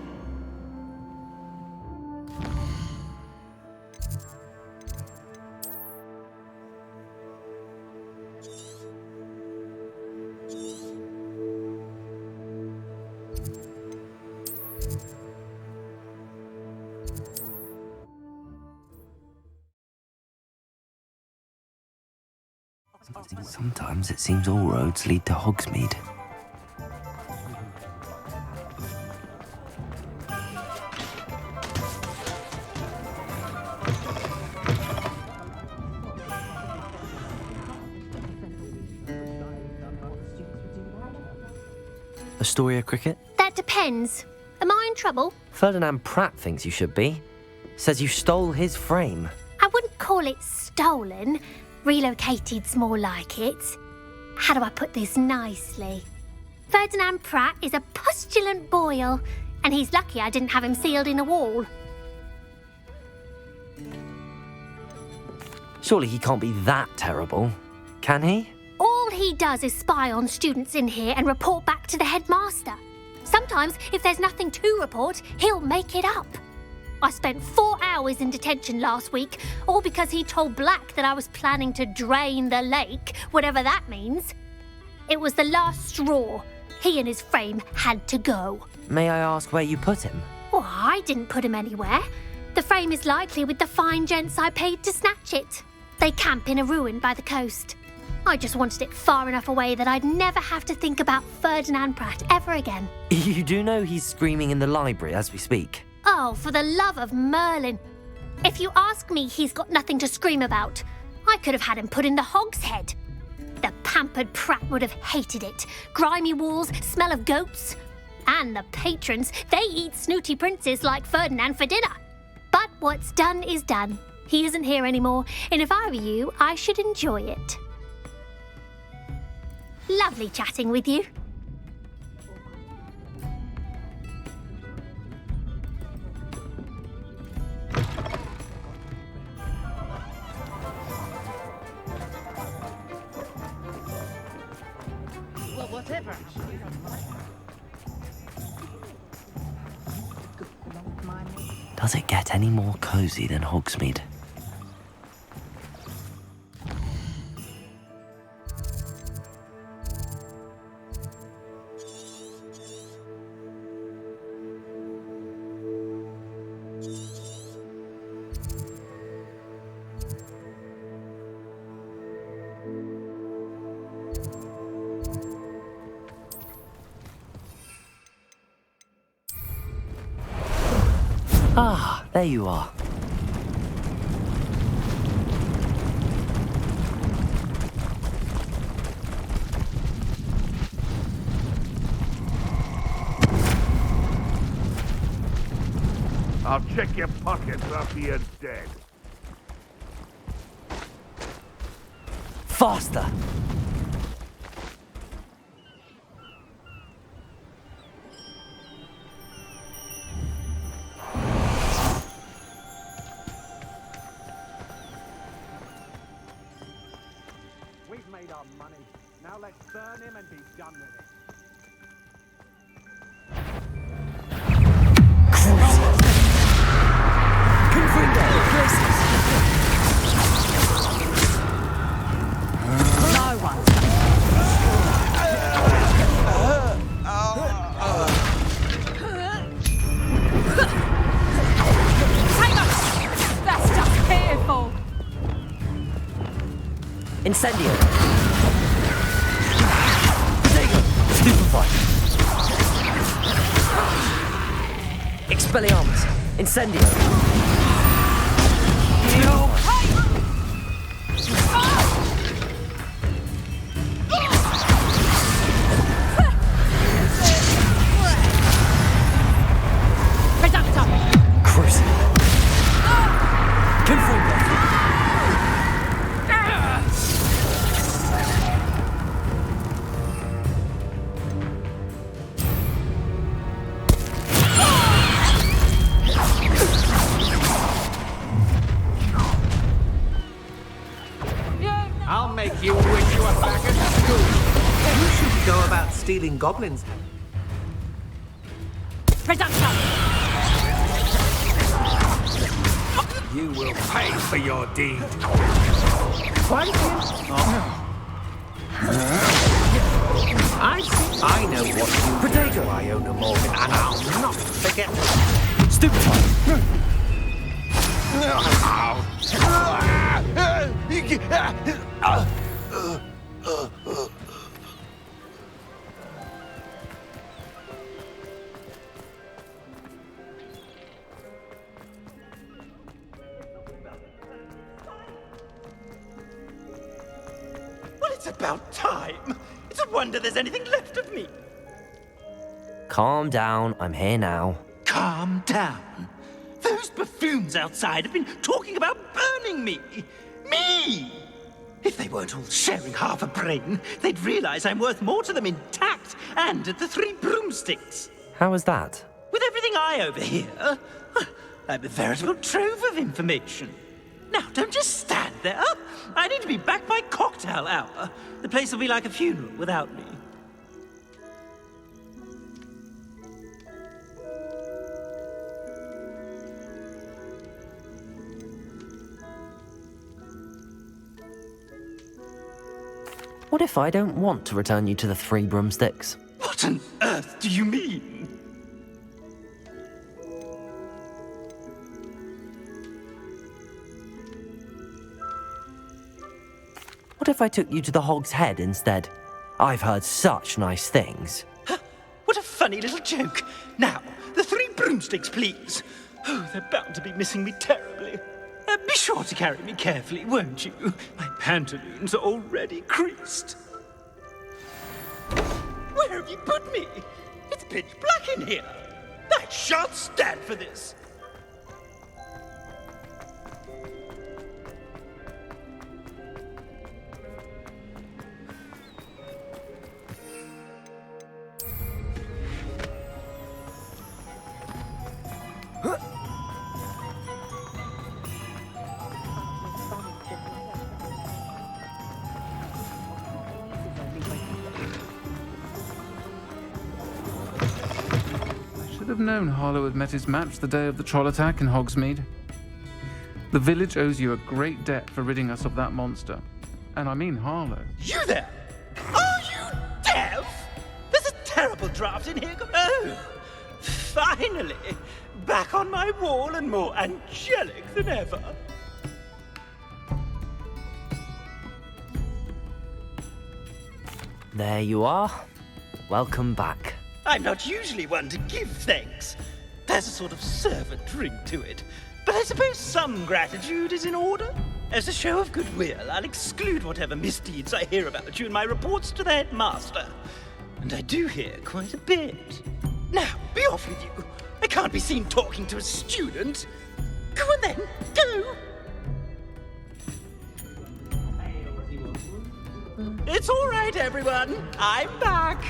Sometimes it seems all roads lead to Hogsmeade. Astoria Cricket? That depends. Am I in trouble? Ferdinand Pratt thinks you should be. Says you stole his frame. I wouldn't call it stolen. Relocated's more like it. How do I put this nicely? Ferdinand Pratt is a postulant boil, and he's lucky I didn't have him sealed in a wall. Surely he can't be that terrible, can he? All he does is spy on students in here and report back to the headmaster. Sometimes, if there's nothing to report, he'll make it up. I spent 4 hours in detention last week, all because he told Black that I was planning to drain the lake, whatever that means. It was the last straw. He and his frame had to go. May I ask where you put him? Oh, I didn't put him anywhere. The frame is likely with the fine gents I paid to snatch it. They camp in a ruin by the coast. I just wanted it far enough away that I'd never have to think about Ferdinand Pratt ever again. You do know he's screaming in the library as we speak. Oh, for the love of Merlin. If you ask me, he's got nothing to scream about. I could have had him put in the Hog's Head. The pampered Pratt would have hated it. Grimy walls, smell of goats. And the patrons, they eat snooty princes like Ferdinand for dinner. But what's done is done. He isn't here anymore, and if I were you, I should enjoy it. Lovely chatting with you. Does it get any more cozy than Hogsmeade? Ah, there you are. I'll check your pockets after you're dead. Faster! We've made our money. Now let's burn him and be done with it. No one. That's just pitiful. Incendio! Stupefy! Expelliarmus! Incendio! I'll make you wish you were back at school. You should go about stealing goblins. You will pay for your deed. Why I know what you Potato, Iona Morgan, and I'll not forget. Stupefy! Well, it's about time. It's a wonder there's anything left of me. Calm down, I'm here now. Calm down. Those buffoons outside have been talking about burning me. Me! If they weren't all sharing half a brain, they'd realize I'm worth more to them intact and at the 3 broomsticks. How was that? With everything I overhear, I'm a veritable trove of information. Now, don't just stand there. I need to be back by cocktail hour. The place will be like a funeral without me. What if I don't want to return you to the 3 broomsticks? What on earth do you mean? What if I took you to the Hog's Head instead? I've heard such nice things. What a funny little joke. Now, the 3 broomsticks, please. Oh, they're bound to be missing me terribly. Be sure to carry me carefully, won't you? My pantaloons are already creased. Where have you put me? It's pitch black in here. I shan't stand for this. have known Harlow had met his match the day of the troll attack in Hogsmeade. The village owes you a great debt for ridding us of that monster. And I mean Harlow. You there? Are you deaf? There's a terrible draft in here. Oh, finally. Back on my wall and more angelic than ever. There you are. Welcome back. I'm not usually one to give thanks. There's a sort of servant ring to it. But I suppose some gratitude is in order. As a show of goodwill, I'll exclude whatever misdeeds I hear about you in my reports to the headmaster. And I do hear quite a bit. Now, be off with you. I can't be seen talking to a student. Go on then, go! It's all right, everyone. I'm back.